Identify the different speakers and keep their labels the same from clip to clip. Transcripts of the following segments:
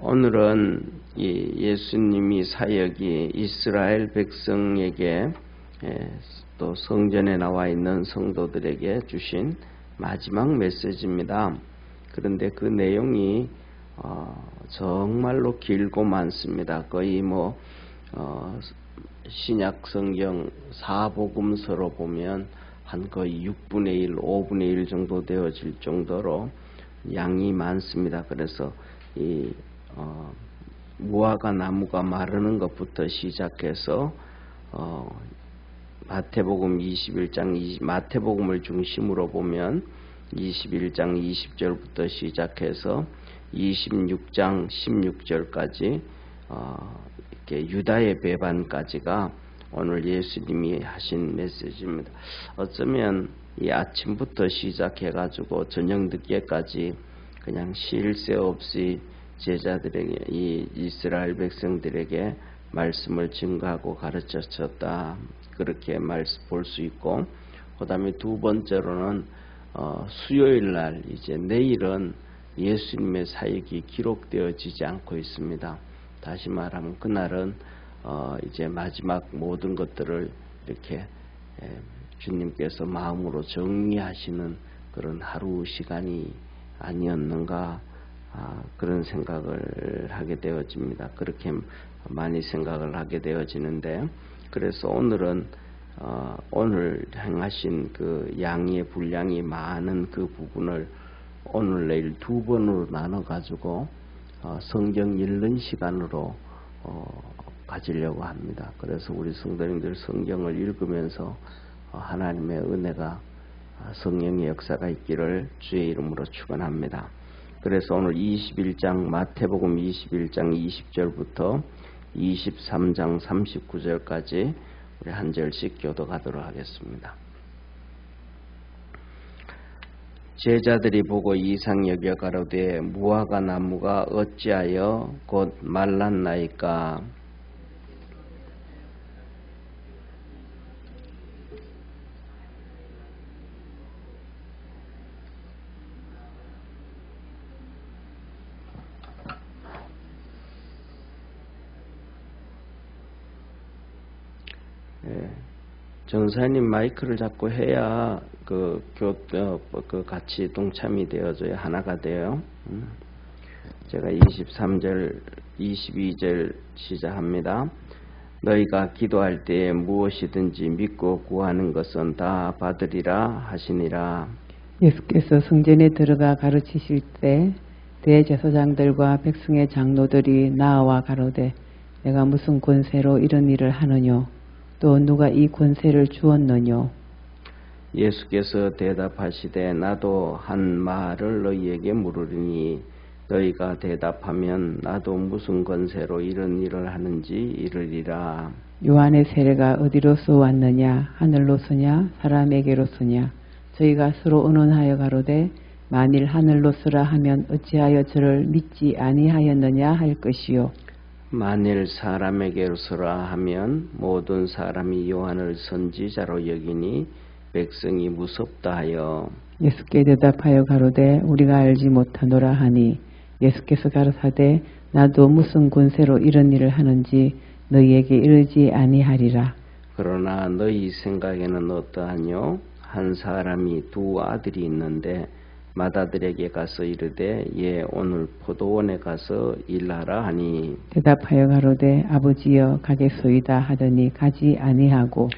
Speaker 1: 오늘은 이 예수님이 사역이 이스라엘 백성에게 또 성전에 나와 있는 성도들에게 주신 마지막 메시지입니다. 그런데 그 내용이 정말로 길고 많습니다. 거의 신약 성경 사복음서로 보면 한 거의 6분의 1, 5분의 1 정도 되어질 정도로 양이 많습니다. 그래서 이 무화과 나무가 마르는 것부터 시작해서 마태복음 21장 마태복음을 중심으로 보면 21장 20절부터 시작해서 26장 16절까지 이렇게 유다의 배반까지가 오늘 예수님이 하신 메시지입니다. 어쩌면 이 아침부터 시작해가지고 저녁 늦게까지 그냥 쉴 새 없이 제자들에게 이 이스라엘 백성들에게 말씀을 증거하고 가르쳤다, 그렇게 볼 수 있고, 그 다음에 두 번째로는 수요일 날 이제 내일은 예수님의 사역이 기록되어지지 않고 있습니다. 다시 말하면 그날은 이제 마지막 모든 것들을 이렇게 주님께서 마음으로 정리하시는 그런 하루 시간이 아니었는가, 그런 생각을 하게 되어집니다. 그렇게 많이 생각을 하게 되어지는데, 그래서 오늘은 오늘 행하신 그 양의 분량이 많은 그 부분을 오늘 내일 두 번으로 나눠 가지고 성경 읽는 시간으로 가지려고 합니다. 그래서 우리 성도님들 성경을 읽으면서 하나님의 은혜가, 성령의 역사가 있기를 주의 이름으로 축원합니다. 그래서 오늘 21장 마태복음 21장 20절부터 23장 39절까지 우리 한 절씩 교독하도록 하겠습니다. 제자들이 보고 이상 여겨 가로되 무화과 나무가 어찌하여 곧 말랐나이까. 전사님 마이크를 잡고 해야 같이 동참이 되어져야 하나가 돼요. 제가 23절, 22절 시작합니다. 너희가 기도할 때에 무엇이든지 믿고 구하는 것은 다 받으리라 하시니라.
Speaker 2: 예수께서 성전에 들어가 가르치실 때 대제사장들과 백성의 장로들이 나와 가로되 내가 무슨 권세로 이런 일을 하느뇨? 또 누가 이 권세를 주었느뇨?
Speaker 1: 예수께서 대답하시되 나도 한 말을 너희에게 물으리니 너희가 대답하면 나도 무슨 권세로 이런 일을 하는지 이르리라.
Speaker 2: 요한의 세례가 어디로서 왔느냐? 하늘로서냐? 사람에게로서냐? 저희가 서로 의논하여 가로되 만일 하늘로서라 하면 어찌하여 저를 믿지 아니하였느냐 할 것이요.
Speaker 1: 만일 사람에게로서라 하면 모든 사람이 요한을 선지자로 여기니 백성이 무섭다 하여.
Speaker 2: 예수께 대답하여 가로되 우리가 알지 못하노라 하니 예수께서 가라사대 나도 무슨 권세로 이런 일을 하는지 너희에게 이르지 아니하리라.
Speaker 1: 그러나 너희 생각에는 어떠하뇨? 한 사람이 두 아들이 있는데 맏아들에게 가서 이르되 오늘 포도원에 가서 일하라 하니
Speaker 2: 대답하여 가로되 아버지여 가겠소이다 하더니 가지 아니하고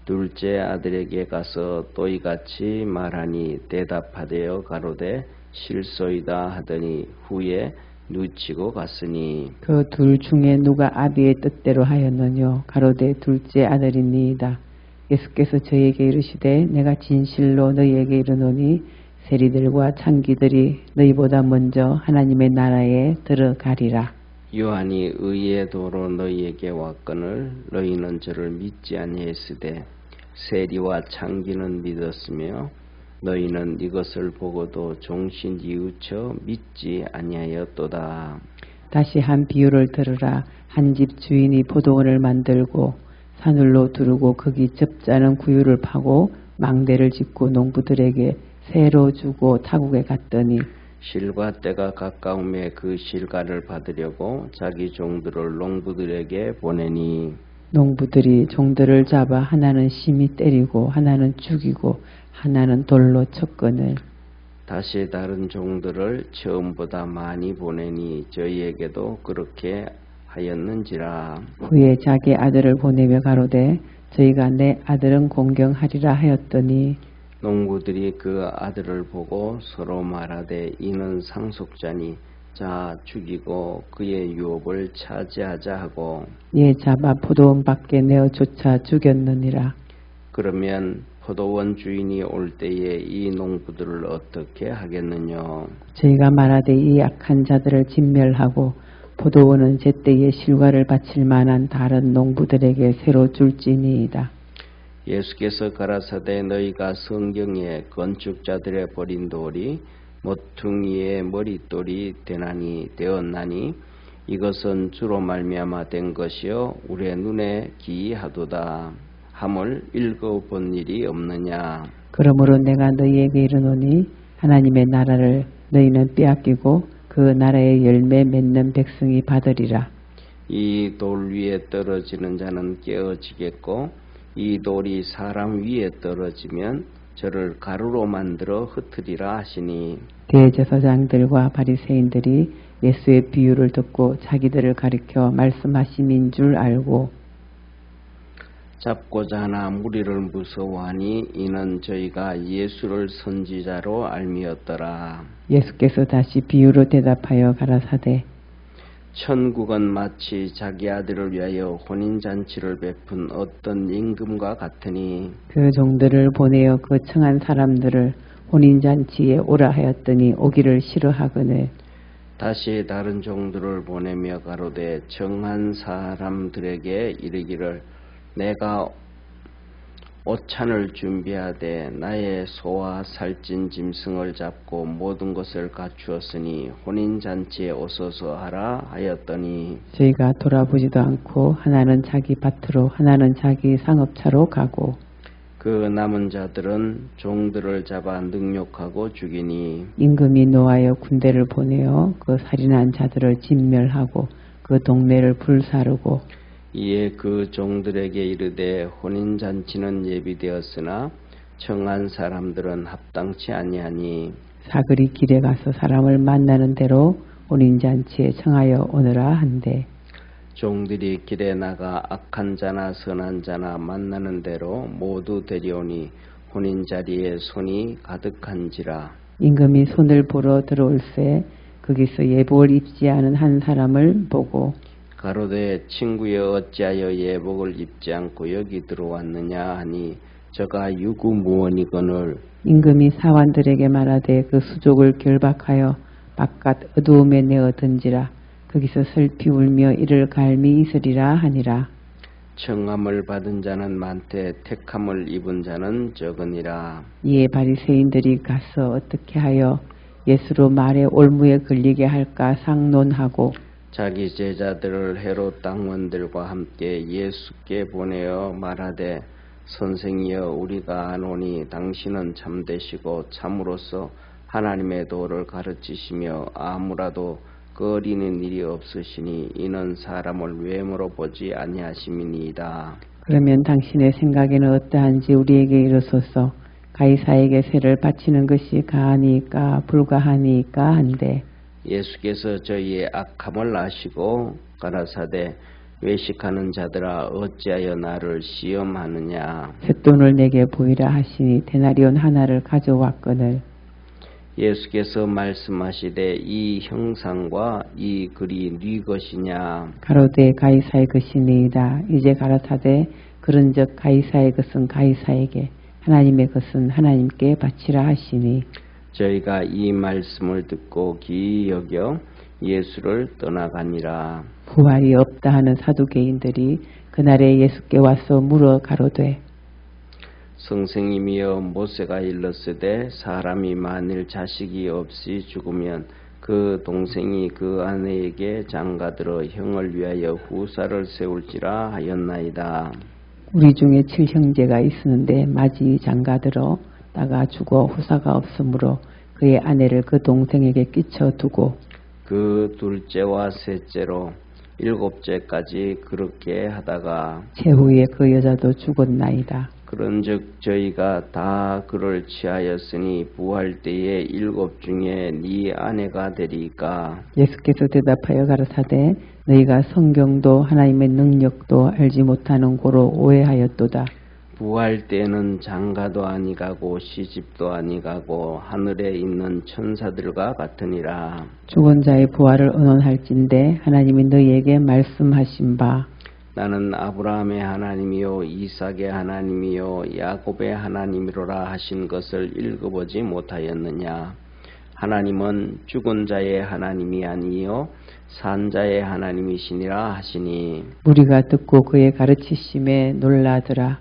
Speaker 1: 둘째 아들에게 가서 또 이같이 말하니 대답하되어 가로되 실소이다 하더니 후에 누치고 갔으니
Speaker 2: 그 둘 중에 누가 아비의 뜻대로 하였느뇨? 가로되 둘째 아들이니이다. 예수께서 저에게 이르시되 내가 진실로 너희에게 이르노니 세리들과 창기들이 너희보다 먼저 하나님의 나라에 들어가리라.
Speaker 1: 요한이 의의 도로 너희에게 왔거늘 너희는 저를 믿지 아니했으되 세리와 창기는 믿었으며 너희는 이것을 보고도 종신 뉘우쳐 믿지 아니하였도다.
Speaker 2: 다시 한 비유를 들으라. 한 집 주인이 포도원을 만들고 산울로 두르고 거기 접자는 구유를 파고 망대를 짓고 농부들에게 새로 주고 타국에 갔더니
Speaker 1: 실과 때가 가까움에 그 실과를 받으려고 자기 종들을 농부들에게 보내니
Speaker 2: 농부들이 종들을 잡아 하나는 심히 때리고 하나는 죽이고 하나는 돌로 쳤거늘
Speaker 1: 다시 다른 종들을 처음보다 많이 보내니 저희에게도 그렇게 하였는지라.
Speaker 2: 후에 자기 아들을 보내며 가로되 저희가 내 아들은 공경하리라 하였더니
Speaker 1: 농부들이 그 아들을 보고 서로 말하되 이는 상속자니 자 죽이고 그의 유업을 차지하자 하고
Speaker 2: 예 잡아 포도원 밖에 내어 쫓아 죽였느니라.
Speaker 1: 그러면 포도원 주인이 올 때에 이 농부들을 어떻게 하겠느냐.
Speaker 2: 저희가 말하되 이 악한 자들을 진멸하고 포도원은 제때에 실과를 바칠 만한 다른 농부들에게 새로 줄지니이다.
Speaker 1: 예수께서 가라사대 너희가 성경에 건축자들의 버린 돌이 모퉁이의 머릿돌이 되었나니 이것은 주로 말미암아 된 것이요 우리의 눈에 기이하도다 함을 읽어본 일이 없느냐.
Speaker 2: 그러므로 내가 너희에게 이르노니 하나님의 나라를 너희는 빼앗기고 그 나라의 열매 맺는 백성이 받으리라.
Speaker 1: 이 돌 위에 떨어지는 자는 깨어지겠고 이 돌이 사람 위에 떨어지면 저를 가루로 만들어 흩으리라 하시니
Speaker 2: 대제사장들과 바리새인들이 예수의 비유를 듣고 자기들을 가리켜 말씀하심인 줄 알고
Speaker 1: 잡고자 하나 무리를 무서워하니 이는 저희가 예수를 선지자로 알미었더라.
Speaker 2: 예수께서 다시 비유로 대답하여 가라사대
Speaker 1: 천국은 마치 자기 아들을 위하여 혼인잔치를 베푼 어떤 임금과 같으니
Speaker 2: 그 종들을 보내어 그 청한 사람들을 혼인잔치에 오라 하였더니 오기를 싫어하거늘
Speaker 1: 다시 다른 종들을 보내며 가로되 정한 사람들에게 이르기를 내가 오찬을 준비하되 나의 소와 살찐 짐승을 잡고 모든 것을 갖추었으니 혼인잔치에 오소서 하라 하였더니
Speaker 2: 저희가 돌아보지도 않고 하나는 자기 밭으로 하나는 자기 상업차로 가고
Speaker 1: 그 남은 자들은 종들을 잡아 능욕하고 죽이니
Speaker 2: 임금이 노하여 군대를 보내어 그 살인한 자들을 진멸하고 그 동네를 불사르고
Speaker 1: 이에 그 종들에게 이르되 혼인잔치는 예비되었으나 청한 사람들은 합당치 아니하니
Speaker 2: 사글이 길에 가서 사람을 만나는 대로 혼인잔치에 청하여 오너라 한대
Speaker 1: 종들이 길에 나가 악한 자나 선한 자나 만나는 대로 모두 데려오니 혼인자리에 손이 가득한지라.
Speaker 2: 임금이 손을 보러 들어올새 거기서 예복을 입지 않은 한 사람을 보고
Speaker 1: 가로되 친구여 어찌하여 예복을 입지 않고 여기 들어왔느냐 하니 저가 유구무원이거늘
Speaker 2: 임금이 사관들에게 말하되 그 수족을 결박하여 바깥 어두움에 내어 던지라. 거기서 슬피 울며 이를 갈미 있으리라 하니라.
Speaker 1: 청함을 받은 자는 많되 택함을 입은 자는 적으니라.
Speaker 2: 이에 바리새인들이 가서 어떻게 하여 예수로 말의 올무에 걸리게 할까 상논하고
Speaker 1: 자기 제자들을 헤롯 당원들과 함께 예수께 보내어 말하되 선생이여 우리가 아노니 당신은 참되시고 참으로서 하나님의 도를 가르치시며 아무라도 거리는 일이 없으시니 이는 사람을 외모로 보지 아니하심이니이다.
Speaker 2: 그러면 당신의 생각에는 어떠한지 우리에게 이르소서. 가이사에게 세를 바치는 것이 가하니까 불가하니까 한데
Speaker 1: 예수께서 저희의 악함을 아시고 가라사대 외식하는 자들아 어찌하여 나를 시험하느냐.
Speaker 2: 쇳돈을 내게 보이라 하시니 데나리온 하나를 가져왔거늘
Speaker 1: 예수께서 말씀하시되 이 형상과 이 글이 네 것이냐.
Speaker 2: 가로되 가이사의 것이니이다. 이제 가라사대 그런즉 가이사의 것은 가이사에게 하나님의 것은 하나님께 바치라 하시니
Speaker 1: 저희가 이 말씀을 듣고 기이 여겨 예수를 떠나가니라.
Speaker 2: 부활이 없다 하는 사두개인들이 그날에 예수께 와서 물어 가로되
Speaker 1: 선생님이여 모세가 일렀으되 사람이 만일 자식이 없이 죽으면 그 동생이 그 아내에게 장가들어 형을 위하여 후사를 세울지라 하였나이다.
Speaker 2: 우리 중에 7형제가 있었는데 마지 장가들어 다가 죽어 후사가 없으므로 그의 아내를 그 동생에게 끼쳐두고
Speaker 1: 그 둘째와 셋째로 일곱째까지 그렇게 하다가
Speaker 2: 최후에 그 여자도 죽었나이다.
Speaker 1: 그런즉 저희가 다 그를 취하였으니 부활 때에 일곱 중에 네 아내가 되리까.
Speaker 2: 예수께서 대답하여 가라사대 너희가 성경도 하나님의 능력도 알지 못하는 고로 오해하였도다. 부활
Speaker 1: 때에는 장가도 아니가고 시집도 아니가고 하늘에 있는 천사들과 같으니라.
Speaker 2: 죽은 자의 부활을 언언할진대 하나님이 너희에게 말씀하신 바
Speaker 1: 나는 아브라함의 하나님이요 이삭의 하나님이요 야곱의 하나님이로라 하신 것을 읽어보지 못하였느냐. 하나님은 죽은 자의 하나님이 아니요 산 자의 하나님이시니라 하시니
Speaker 2: 무리가 듣고 그의 가르치심에 놀라더라.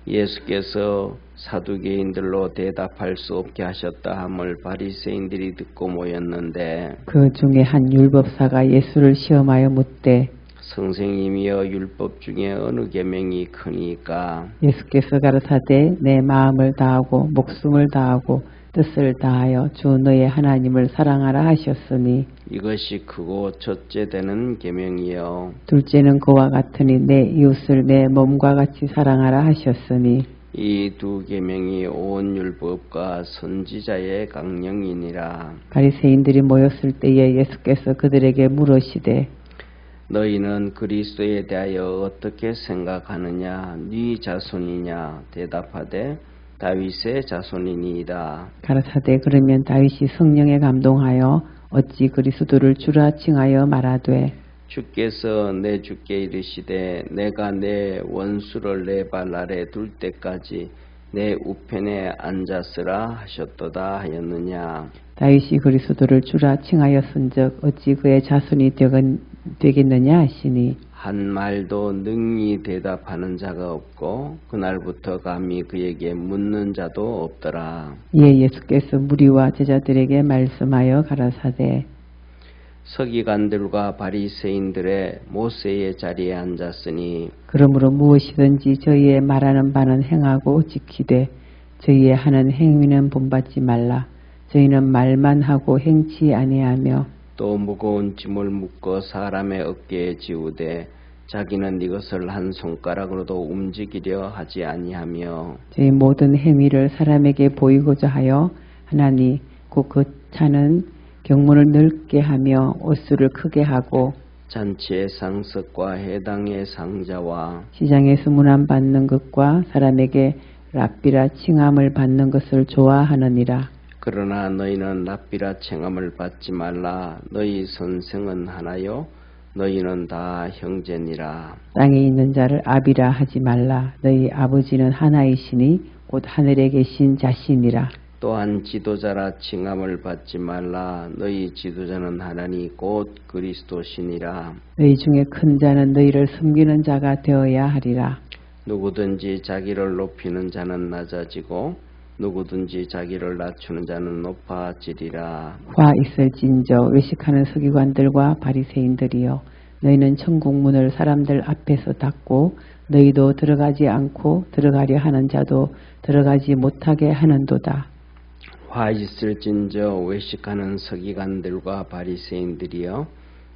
Speaker 1: 예수께서 사두개인들로 대답할 수 없게 하셨다 함을 바리새인들이 듣고 모였는데
Speaker 2: 그 중에 한 율법사가 예수를 시험하여 묻되
Speaker 1: 선생님이여 율법 중에 어느 계명이 크니까.
Speaker 2: 예수께서 가라사대 내 마음을 다하고 목숨을 다하고 뜻을 다하여 주 너의 하나님을 사랑하라 하셨으니
Speaker 1: 이것이 크고 첫째 되는 계명이요
Speaker 2: 둘째는 그와 같으니 내 이웃을 내 몸과 같이 사랑하라 하셨으니
Speaker 1: 이 두 계명이 온 율법과 선지자의 강령이니라.
Speaker 2: 바리새인들이 모였을 때에 예수께서 그들에게 물으시되
Speaker 1: 너희는 그리스도에 대하여 어떻게 생각하느냐. 네 자손이냐. 대답하되 다윗의 자손이니이다.
Speaker 2: 가라사대 그러면 다윗이 성령에 감동하여 어찌 그리스도를 주라 칭하여 말하되
Speaker 1: 주께서 내 주께 이르시되 내가 내 원수를 내 발 아래 둘 때까지 내 우편에 앉았으라 하셨도다 하였느냐.
Speaker 2: 다윗이 그리스도를 주라 칭하였은즉 어찌 그의 자손이 되겠느냐 하시니
Speaker 1: 한 말도 능히 대답하는 자가 없고 그날부터 감히 그에게 묻는 자도 없더라.
Speaker 2: 이에 예수께서 무리와 제자들에게 말씀하여 가라사대
Speaker 1: 서기관들과 바리새인들의 모세의 자리에 앉았으니
Speaker 2: 그러므로 무엇이든지 저희의 말하는 바는 행하고 지키되 저희의 하는 행위는 본받지 말라. 저희는 말만 하고 행치 아니하며
Speaker 1: 또 무거운 짐을 묶어 사람의 어깨에 지우되 자기는 이것을 한 손가락으로도 움직이려 하지 아니하며
Speaker 2: 저희 모든 행위를 사람에게 보이고자 하여 하나니 곧 그 차는 경문을 넓게 하며 옷수를 크게 하고
Speaker 1: 잔치의 상석과 해당의 상자와
Speaker 2: 시장에서 문안 받는 것과 사람에게 랍비라 칭함을 받는 것을 좋아하느니라.
Speaker 1: 그러나 너희는 랍비라 칭함을 받지 말라. 너희 선생은 하나요 너희는 다 형제니라.
Speaker 2: 땅에 있는 자를 아비라 하지 말라. 너희 아버지는 하나이시니 곧 하늘에 계신 자신이라.
Speaker 1: 또한 지도자라 칭함을 받지 말라. 너희 지도자는 하나니 곧 그리스도시니라.
Speaker 2: 너희 중에 큰 자는 너희를 섬기는 자가 되어야 하리라.
Speaker 1: 누구든지 자기를 높이는 자는 낮아지고 누구든지 자기를 낮추는 자는 높아지리라.
Speaker 2: 화 있을진저 외식하는 서기관들과 바리새인들이여 너희는 천국 문을 사람들 앞에서 닫고 너희도 들어가지 않고 들어가려 하는 자도 들어가지 못하게 하는도다.
Speaker 1: 화 있을진저 외식하는 서기관들과 바리새인들이여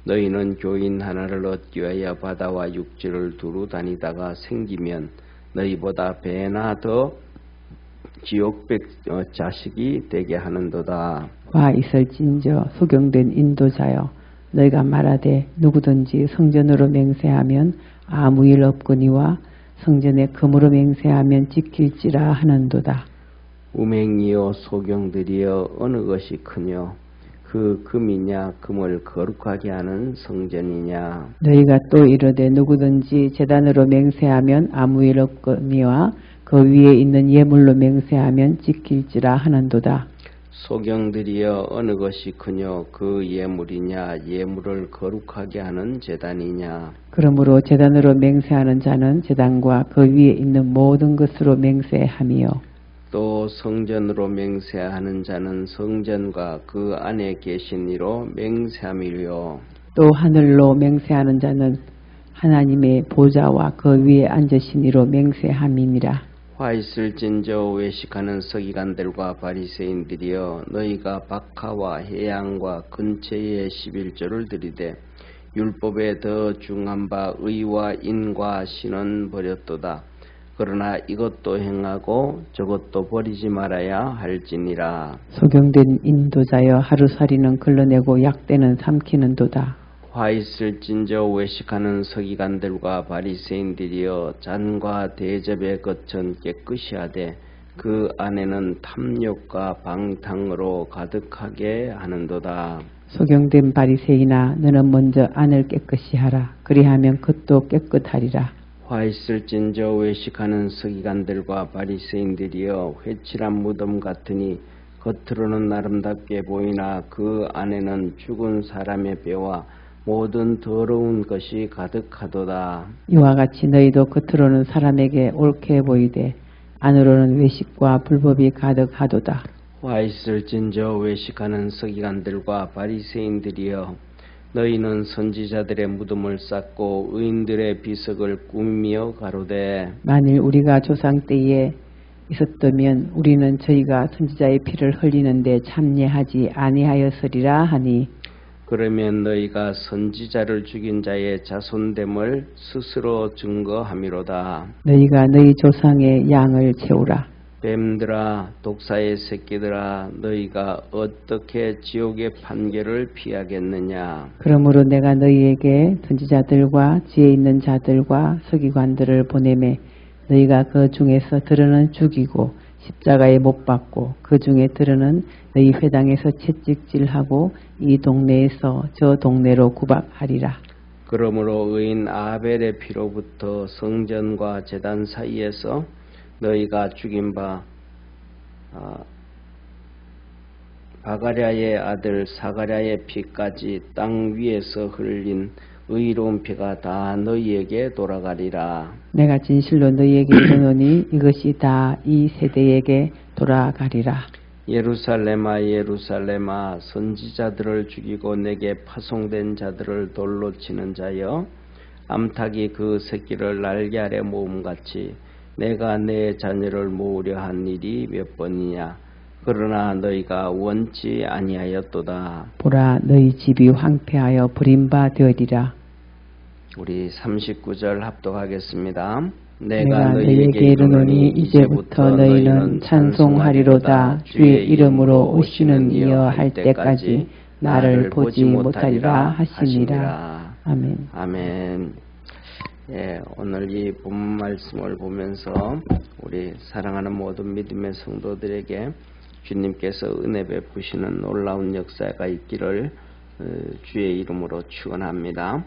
Speaker 1: 너희는 교인 하나를 얻기 위하여 바다와 육지를 두루 다니다가 생기면 너희보다 배나 더 지옥백 자식이 되게 하는도다.
Speaker 2: 화 있을진저 소경된 인도자여 너희가 말하되 누구든지 성전으로 맹세하면 아무 일 없거니와 성전에 금으로 맹세하면 지킬지라 하는도다.
Speaker 1: 우맹이여 소경들이여 어느 것이 크뇨. 그 금이냐 금을 거룩하게 하는 성전이냐.
Speaker 2: 너희가 또 이르되 누구든지 제단으로 맹세하면 아무 일 없거니와 그 위에 있는 예물로 맹세하면 지킬지라 하는도다.
Speaker 1: 소경들이여 어느 것이 크뇨. 그 예물이냐 예물을 거룩하게 하는 제단이냐.
Speaker 2: 그러므로 제단으로 맹세하는 자는 제단과 그 위에 있는 모든 것으로 맹세하며
Speaker 1: 또 성전으로 맹세하는 자는 성전과 그 안에 계신 이로 맹세함이요.
Speaker 2: 또 하늘로 맹세하는 자는 하나님의 보좌와 그 위에 앉으신 이로 맹세함이니라.
Speaker 1: 화 있을진저 외식하는 서기관들과 바리새인들이여 너희가 박하와 해양과 근처의 11조를 들이되 율법에 더 중한 바 의와 인과 신은 버렸도다. 그러나 이것도 행하고 저것도 버리지 말아야 할지니라.
Speaker 2: 소경된 인도자여 하루살이는 걸러내고 약대는 삼키는도다.
Speaker 1: 화 있을진저 외식하는 서기관들과 바리새인들이여 잔과 대접의 겉은 깨끗이 하되 그 안에는 탐욕과 방탕으로 가득하게 하는도다.
Speaker 2: 소경된 바리새인아 너는 먼저 안을 깨끗이 하라. 그리하면 겉도 깨끗하리라.
Speaker 1: 화 있을진저 외식하는 서기관들과 바리새인들이여 회칠한 무덤 같으니 겉으로는 아름답게 보이나 그 안에는 죽은 사람의 뼈와 모든 더러운 것이 가득하도다.
Speaker 2: 이와 같이 너희도 겉으로는 사람에게 옳게 보이되 안으로는 외식과 불법이 가득하도다.
Speaker 1: 화 있을진저 외식하는 서기관들과 바리새인들이여 너희는 선지자들의 무덤을 쌓고 의인들의 비석을 꾸미며 가로되
Speaker 2: 만일 우리가 조상 때에 있었다면 우리는 저희가 선지자의 피를 흘리는데 참여하지 아니하였으리라 하니
Speaker 1: 그러면 너희가 선지자를 죽인 자의 자손됨을 스스로 증거함이로다.
Speaker 2: 너희가 너희 조상의 양을 채우라.
Speaker 1: 뱀들아 독사의 새끼들아 너희가 어떻게 지옥의 판결을 피하겠느냐.
Speaker 2: 그러므로 내가 너희에게 선지자들과 지혜 있는 자들과 서기관들을 보내매 너희가 그 중에서 들어는 죽이고 십자가에 못 박고 그 중에 들어는 너희 회당에서 채찍질하고 이 동네에서 저 동네로 구박하리라.
Speaker 1: 그러므로 의인 아벨의 피로부터 성전과 제단 사이에서 너희가 죽인 바 바가랴의 아들 사가랴의 피까지 땅 위에서 흘린 의로운 피가 다 너희에게 돌아가리라.
Speaker 2: 내가 진실로 너희에게 이르노니 이것이 다 이 세대에게 돌아가리라.
Speaker 1: 예루살렘아 예루살렘아 선지자들을 죽이고 내게 파송된 자들을 돌로 치는 자여 암탉이 그 새끼를 날개 아래 모음같이 내가 내 자녀를 모으려 한 일이 몇 번이냐. 그러나 너희가 원치 아니하였도다.
Speaker 2: 보라 너희 집이 황폐하여 버림바 되리라.
Speaker 1: 우리 39절 합독하겠습니다.
Speaker 2: 내가 너희에게 이르노니 이제부터 너희는 찬송하리로다. 주의 이름으로 오시는 이여 할 때까지 나를 보지 못하리라 하시니라. 아멘.
Speaker 1: 아멘. 예, 오늘 이 본 말씀을 보면서 우리 사랑하는 모든 믿음의 성도들에게 주님께서 은혜 베푸시는 놀라운 역사가 있기를 주의 이름으로 축원합니다.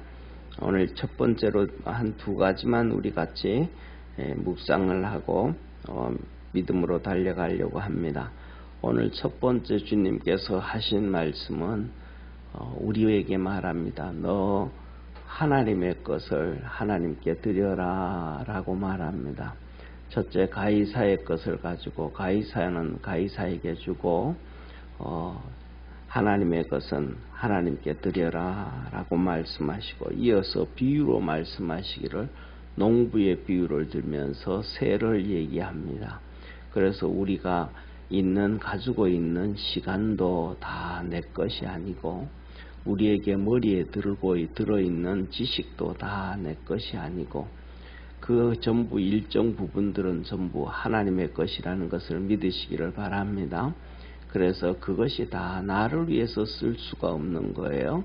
Speaker 1: 오늘 첫 번째로 한 두 가지만 우리 같이 묵상을 하고 믿음으로 달려가려고 합니다. 오늘 첫 번째 주님께서 하신 말씀은 우리에게 말합니다. 너 하나님의 것을 하나님께 드려라 라고 말합니다. 첫째 가이사의 것을 가지고 가이사는 가이사에게 주고 하나님의 것은 하나님께 드려라 라고 말씀하시고 이어서 비유로 말씀하시기를 농부의 비유를 들면서 새를 얘기합니다. 그래서 우리가 가지고 있는 시간도 다 내 것이 아니고 우리에게 머리에 들어있는 지식도 다 내 것이 아니고 그 전부 일정 부분들은 전부 하나님의 것이라는 것을 믿으시기를 바랍니다. 그래서 그것이 다 나를 위해서 쓸 수가 없는 거예요.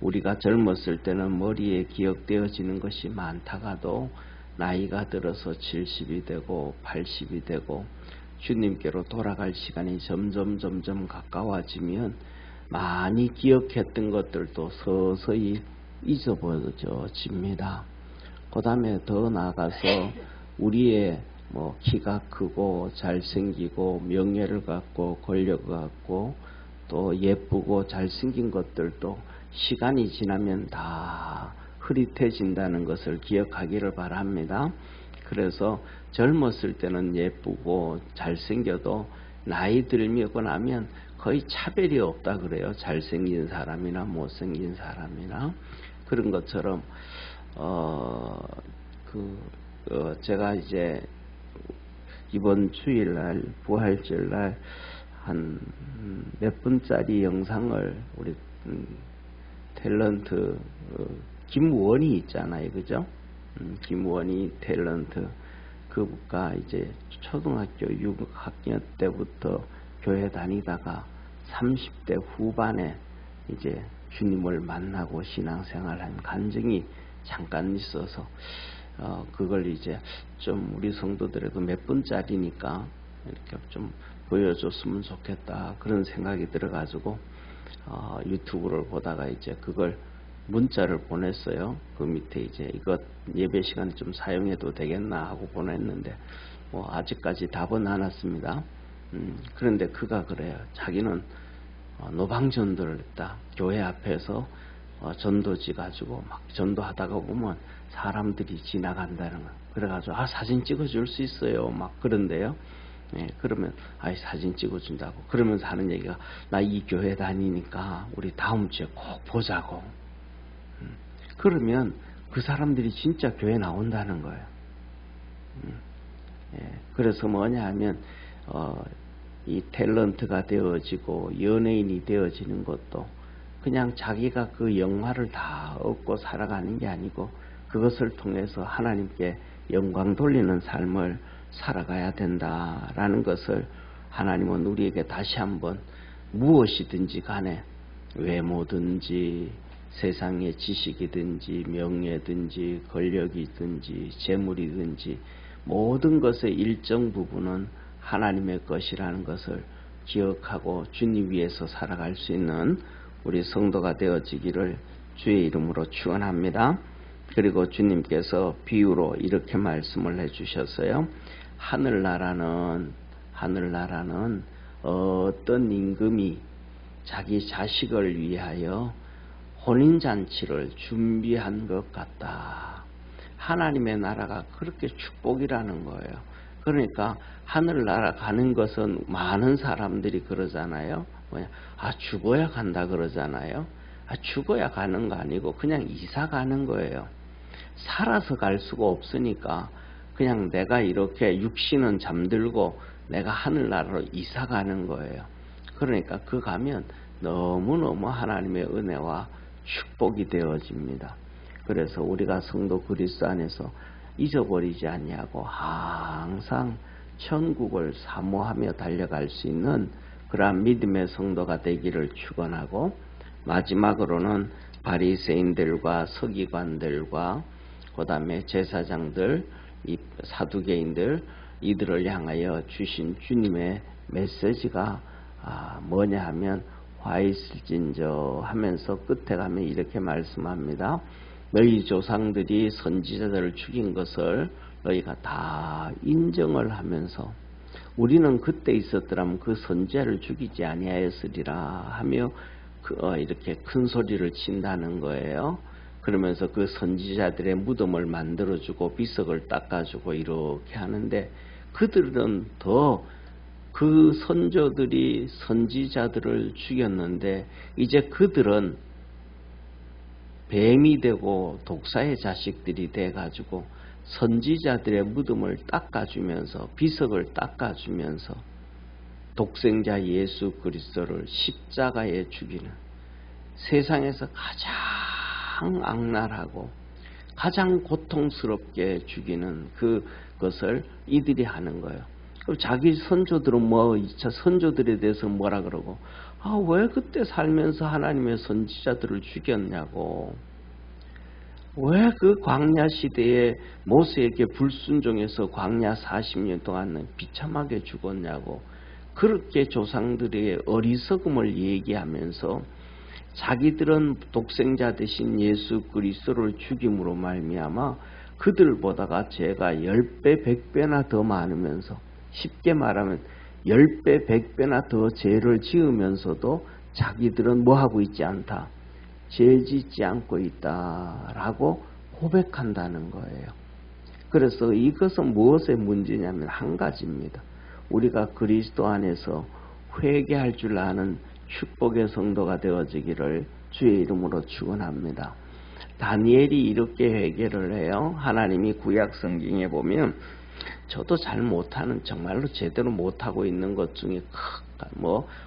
Speaker 1: 우리가 젊었을 때는 머리에 기억되어지는 것이 많다가도 나이가 들어서 70이 되고 80이 되고 주님께로 돌아갈 시간이 점점 가까워지면 많이 기억했던 것들도 서서히 잊어버려집니다. 그 다음에 더 나아가서 우리의 키가 크고 잘생기고 명예를 갖고 권력을 갖고 또 예쁘고 잘생긴 것들도 시간이 지나면 다 흐릿해진다는 것을 기억하기를 바랍니다. 그래서 젊었을 때는 예쁘고 잘생겨도 나이 들고 나면 거의 차별이 없다 그래요. 잘생긴 사람이나 못생긴 사람이나. 그런 것처럼 제가 이제 이번 주일날 부활절날 한 몇 분짜리 영상을 우리 탤런트 김원희 있잖아요, 그죠? 김원희 탤런트 그가 이제 초등학교 6학년 때부터 교회 다니다가 30대 후반에 이제 주님을 만나고 신앙생활한 간증이 잠깐 있어서 그걸 이제 좀 우리 성도들에도 몇 분짜리니까 이렇게 좀 보여줬으면 좋겠다 그런 생각이 들어가지고 유튜브를 보다가 이제 그걸 문자를 보냈어요. 그 밑에 이제 이것 예배 시간에 좀 사용해도 되겠나 하고 보냈는데 뭐 아직까지 답은 안 왔습니다. 그런데 그가 그래요. 자기는 노방전도를 했다. 교회 앞에서 전도지 가지고 막 전도하다가 보면 사람들이 지나간다는 거. 그래가지고 사진 찍어줄 수 있어요. 막 그런데요. 네, 그러면 사진 찍어준다고. 그러면서 하는 얘기가 나 이 교회 다니니까 우리 다음 주에 꼭 보자고. 그러면 그 사람들이 진짜 교회 나온다는 거예요. 예, 그래서 뭐냐 하면 이 탤런트가 되어지고 연예인이 되어지는 것도 그냥 자기가 그 영화를 다 얻고 살아가는 게 아니고 그것을 통해서 하나님께 영광 돌리는 삶을 살아가야 된다라는 것을 하나님은 우리에게 다시 한번 무엇이든지 간에 외모든지 세상의 지식이든지 명예든지 권력이든지 재물이든지 모든 것의 일정 부분은 하나님의 것이라는 것을 기억하고 주님 위해서 살아갈 수 있는 우리 성도가 되어지기를 주의 이름으로 축원합니다. 그리고 주님께서 비유로 이렇게 말씀을 해주셨어요. 하늘나라는 어떤 임금이 자기 자식을 위하여 혼인잔치를 준비한 것 같다. 하나님의 나라가 그렇게 축복이라는 거예요. 그러니까 하늘나라 가는 것은 많은 사람들이 그러잖아요. 죽어야 간다 그러잖아요. 죽어야 가는 거 아니고 그냥 이사 가는 거예요. 살아서 갈 수가 없으니까 그냥 내가 이렇게 육신은 잠들고 내가 하늘나라로 이사 가는 거예요. 그러니까 그 가면 너무너무 하나님의 은혜와 축복이 되어집니다. 그래서 우리가 성도 그리스도 안에서 잊어버리지 않냐고 항상 천국을 사모하며 달려갈 수 있는 그러한 믿음의 성도가 되기를 축원하고 마지막으로는 바리새인들과 서기관들과 그 다음에 제사장들, 이 사두개인들 이들을 향하여 주신 주님의 메시지가 뭐냐 하면 화 있을진저 하면서 끝에 가면 이렇게 말씀합니다. 너희 조상들이 선지자들을 죽인 것을 너희가 다 인정을 하면서 우리는 그때 있었더라면 그 선지자를 죽이지 아니하였으리라 하며 이렇게 큰 소리를 친다는 거예요. 그러면서 그 선지자들의 무덤을 만들어주고 비석을 닦아주고 이렇게 하는데 그들은 더 그 선조들이 선지자들을 죽였는데 이제 그들은 뱀이 되고 독사의 자식들이 돼가지고 선지자들의 무덤을 닦아주면서 비석을 닦아주면서 독생자 예수 그리스도를 십자가에 죽이는 세상에서 가장 악랄하고 가장 고통스럽게 죽이는 그것을 이들이 하는 거예요. 그럼 자기 선조들은 선조들에 대해서 뭐라 그러고 왜 그때 살면서 하나님의 선지자들을 죽였냐고 왜 그 광야 시대에 모세에게 불순종해서 광야 40년 동안 비참하게 죽었냐고 그렇게 조상들의 어리석음을 얘기하면서 자기들은 독생자 되신 예수 그리스도를 죽임으로 말미암아 그들보다가 죄가 10배 100배나 더 많으면서 쉽게 말하면 10배 100배나 더 죄를 지으면서도 자기들은 뭐하고 있지 않다. 죄 짓지 않고 있다라고 고백한다는 거예요. 그래서 이것은 무엇의 문제냐면 한 가지입니다. 우리가 그리스도 안에서 회개할 줄 아는 축복의 성도가 되어지기를 주의 이름으로 축원합니다. 다니엘이 이렇게 회개를 해요. 하나님이 구약 성경에 보면 저도 잘 못하는, 정말로 제대로 못하고 있는 것 중에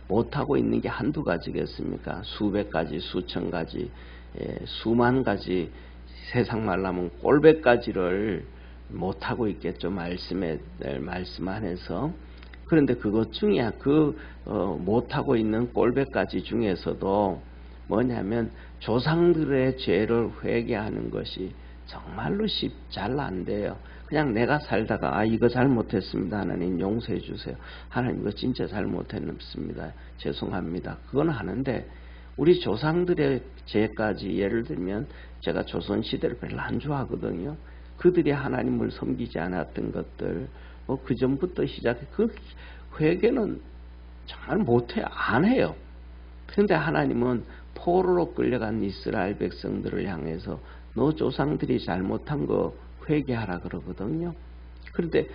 Speaker 1: 못하고 있는 게 한두 가지겠습니까? 수백 가지, 수천 가지, 수만 가지, 세상 말하면 꼴백 가지를 못하고 있겠죠. 말씀 안에서. 그런데 그것 중에 못하고 있는 꼴백 가지 중에서도 뭐냐면 조상들의 죄를 회개하는 것이 정말로 잘 안 돼요. 그냥 내가 살다가 이거 잘못했습니다. 하나님 용서해 주세요. 하나님 이거 진짜 잘못했습니다. 죄송합니다. 그건 하는데 우리 조상들의 죄까지, 예를 들면 제가 조선시대를 별로 안 좋아하거든요. 그들이 하나님을 섬기지 않았던 것들, 그 전부터 시작해 그 회개는 정말 못해요. 안 해요. 그런데 하나님은 포로로 끌려간 이스라엘 백성들을 향해서 너 조상들이 잘못한 거 회개하라 그러거든요. 그런데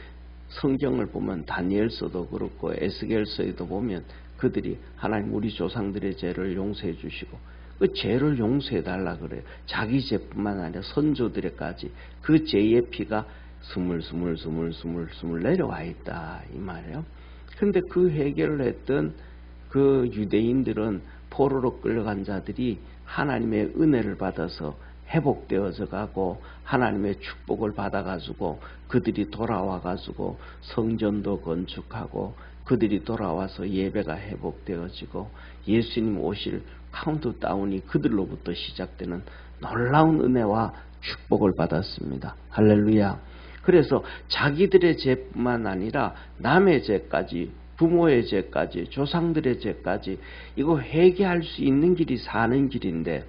Speaker 1: 성경을 보면 다니엘서도 그렇고 에스겔서에도 보면 그들이 하나님 우리 조상들의 죄를 용서해 주시고 그 죄를 용서해 달라 그래요. 자기 죄뿐만 아니라 선조들에까지 그 죄의 피가 스물스물 내려와 있다 이 말이에요. 그런데 그 해결을 했던 그 유대인들은 포로로 끌려간 자들이 하나님의 은혜를 받아서 회복되어져 가고 하나님의 축복을 받아가지고 그들이 돌아와가지고 성전도 건축하고 그들이 돌아와서 예배가 회복되어지고 예수님 오실 카운트다운이 그들로부터 시작되는 놀라운 은혜와 축복을 받았습니다. 할렐루야. 그래서 자기들의 죄뿐만 아니라 남의 죄까지, 부모의 죄까지, 조상들의 죄까지 이거 회개할 수 있는 길이 사는 길인데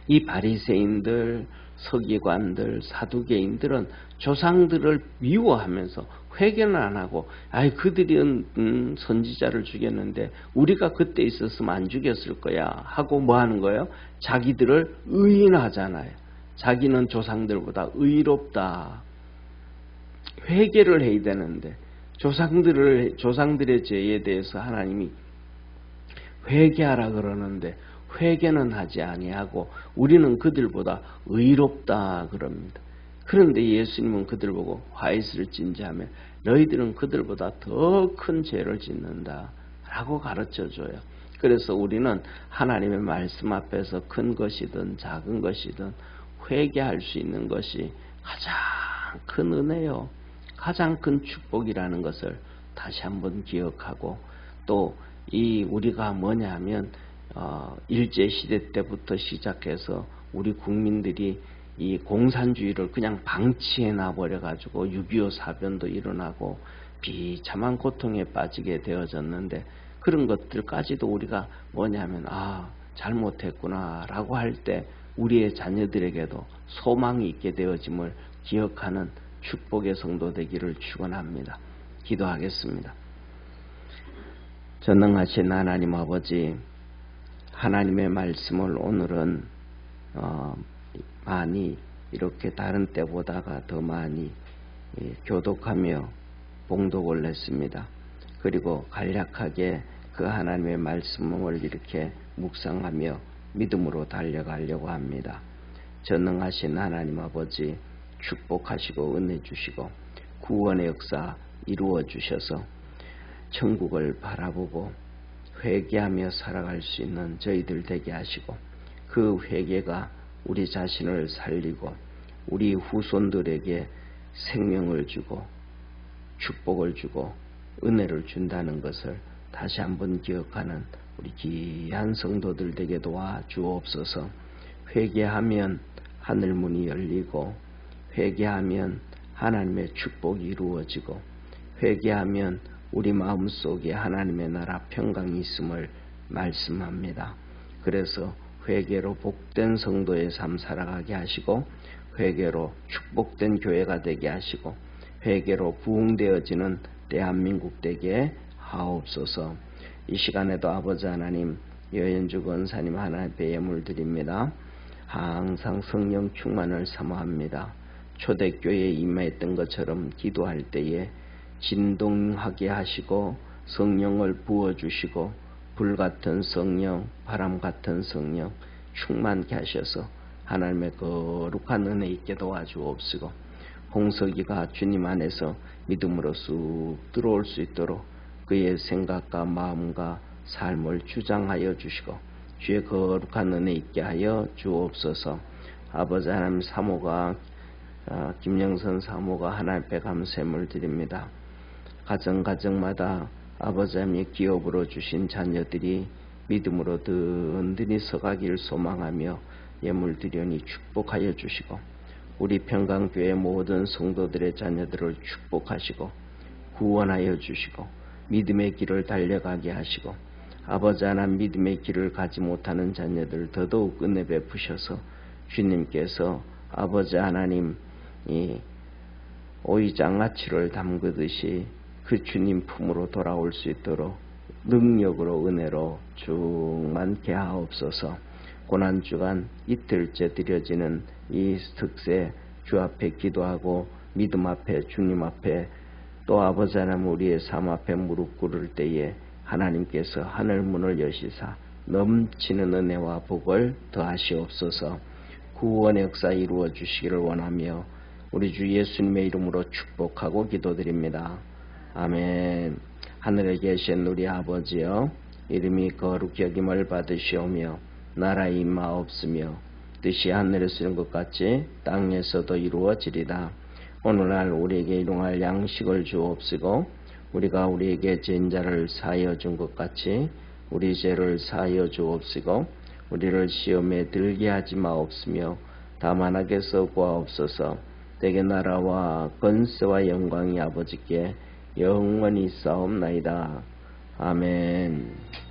Speaker 1: 이 바리새인들, 서기관들, 사두개인들은 조상들을 미워하면서 회개는 안 하고 그들은 선지자를 죽였는데 우리가 그때 있었으면 안 죽였을 거야 하고 뭐 하는 거예요? 자기들을 의인하잖아요. 자기는 조상들보다 의롭다. 회개를 해야 되는데 조상들의 죄에 대해서 하나님이 회개하라 그러는데 회개는 하지 아니하고 우리는 그들보다 의롭다 그럽니다. 그런데 예수님은 그들 보고 화이스를 진지하며 너희들은 그들보다 더 큰 죄를 짓는다 라고 가르쳐줘요. 그래서 우리는 하나님의 말씀 앞에서 큰 것이든 작은 것이든 회개할 수 있는 것이 가장 큰 은혜요. 가장 큰 축복이라는 것을 다시 한번 기억하고 또 우리가 뭐냐 하면 일제시대 때부터 시작해서 우리 국민들이 이 공산주의를 그냥 방치해 놔버려 가지고 6.25 사변도 일어나고 비참한 고통에 빠지게 되어졌는데 그런 것들까지도 우리가 뭐냐면 잘못했구나 라고 할 때 우리의 자녀들에게도 소망이 있게 되어짐을 기억하는 축복의 성도 되기를 축원합니다. 기도하겠습니다. 전능하신 하나님 아버지, 하나님의 말씀을 오늘은 많이 이렇게 다른 때보다가 더 많이 교독하며 봉독을 했습니다. 그리고 간략하게 그 하나님의 말씀을 이렇게 묵상하며 믿음으로 달려가려고 합니다. 전능하신 하나님 아버지, 축복하시고 은혜 주시고 구원의 역사 이루어 주셔서 천국을 바라보고 회개하며 살아갈 수 있는 저희들 되게 하시고 그 회개가 우리 자신을 살리고 우리 후손들에게 생명을 주고 축복을 주고 은혜를 준다는 것을 다시 한번 기억하는 우리 귀한 성도들 되게 도와 주옵소서. 회개하면 하늘문이 열리고 회개하면 하나님의 축복이 이루어지고 회개하면 우리 마음속에 하나님의 나라 평강이 있음을 말씀합니다. 그래서 회개로 복된 성도의 삶 살아가게 하시고 회개로 축복된 교회가 되게 하시고 회개로 부흥되어지는 대한민국 되게 하옵소서. 이 시간에도 아버지 하나님, 여현주 권사님 하나님께 예물 드립니다. 항상 성령 충만을 사모합니다. 초대교회에 임했던 것처럼 기도할 때에 진동하게 하시고 성령을 부어주시고 불같은 성령, 바람같은 성령 충만케 하셔서 하나님의 거룩한 은혜 있게 도와주옵시고 홍석이가 주님 안에서 믿음으로 쑥 들어올 수 있도록 그의 생각과 마음과 삶을 주장하여 주시고 주의 거룩한 은혜 있게 하여 주옵소서. 아버지 하나님, 사모가 김영선 사모가 하나님 앞에 감사함을 드립니다. 가정마다 아버지 하나님의 기업으로 주신 자녀들이 믿음으로 든든히 서가기를 소망하며 예물 드리오니 축복하여 주시고 우리 평강교회 모든 성도들의 자녀들을 축복하시고 구원하여 주시고 믿음의 길을 달려가게 하시고 아버지 하나님, 믿음의 길을 가지 못하는 자녀들 더더욱 은혜 베푸셔서 주님께서 아버지 하나님 이 오이장아찌를 담그듯이 그 주님 품으로 돌아올 수 있도록 능력으로 은혜로 충만케 하옵소서. 고난주간 이틀째 드려지는 이 특세 주 앞에 기도하고 믿음 앞에 주님 앞에 또 아버지 하나님 우리의 삶 앞에 무릎 꿇을 때에 하나님께서 하늘 문을 여시사 넘치는 은혜와 복을 더하시옵소서. 구원의 역사 이루어 주시기를 원하며 우리 주 예수님의 이름으로 축복하고 기도드립니다. 아멘. 하늘에 계신 우리 아버지여, 이름이 거룩히 여김을 받으시오며 나라의 임하옵시며 뜻이 하늘에서 이룬 것 같이 땅에서도 이루어지리다. 오늘날 우리에게 일용할 양식을 주옵시고 우리가 우리에게 죄인 자를 사하여 준 것 같이 우리 죄를 사하여 주옵시고 우리를 시험에 들게 하지 마옵시며 다만 악에서 구하옵소서. 대개 나라와 권세와 영광이 아버지께 영원히 싸움나이다. 아멘.